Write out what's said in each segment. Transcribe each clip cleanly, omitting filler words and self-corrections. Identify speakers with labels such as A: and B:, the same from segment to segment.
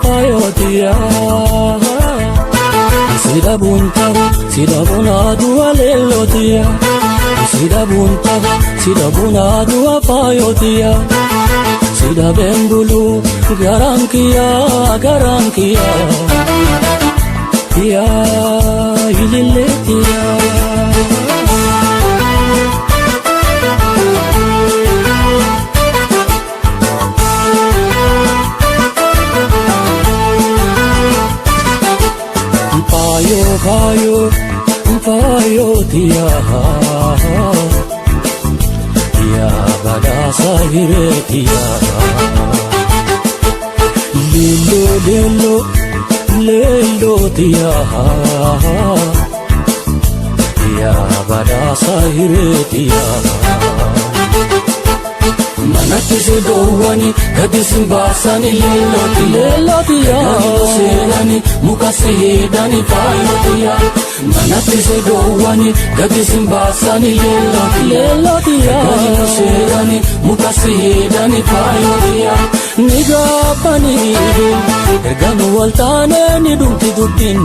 A: payotiya sida bunta sida bunadu alelotiya sida bunta sida bunadu payotiya sida bembulu garankia ya ililetiya payo tiya ya badasa hiretiya lelo tiya ya badasa hiretiya manatti se dowani gadisin basani lelotiya serani mukase dani payotiya manatti se dowani gadisin basani lelotiya serani mukase dani payotiya nigapani erganu waltane ni dumti dubbin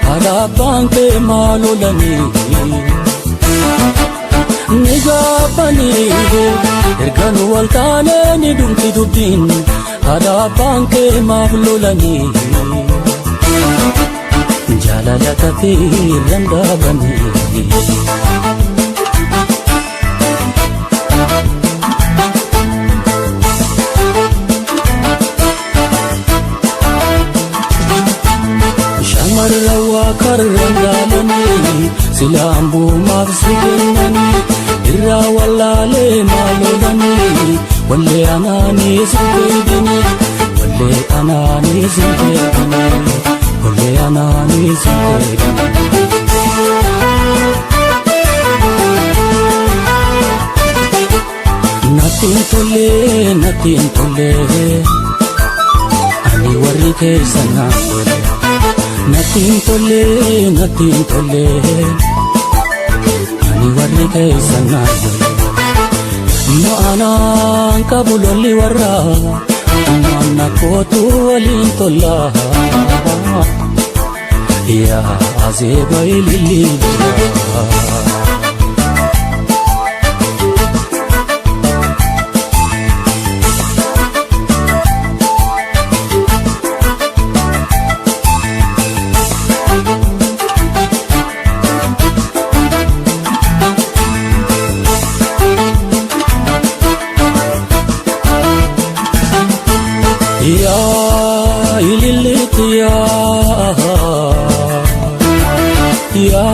A: harabanke malolani nigapani erganu waltane ni dumti dubbin harabanke malolani jalala kathir randabani shamarrawa karrangalani silambu mafsigenani irra wallale malolani walle anani sibedini walle anani sibedini walle anani sibedini natin tole ani warri keessa natin tole ani warri keessa no anan kabuloli warra manna kotu walin tolla ya azeba ilili ya ililitiya ya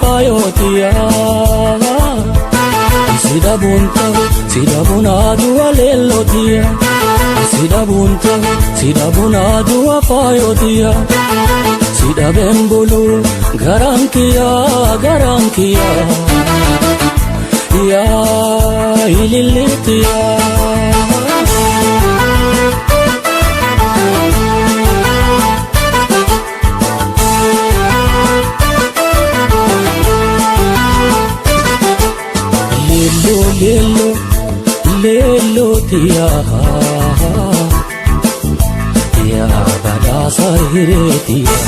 A: payotiya sida bunadu alelotiya sida bunadu payotiya sida bembulu garankia ya ililitiya lelo tiya ya badasa hiretiya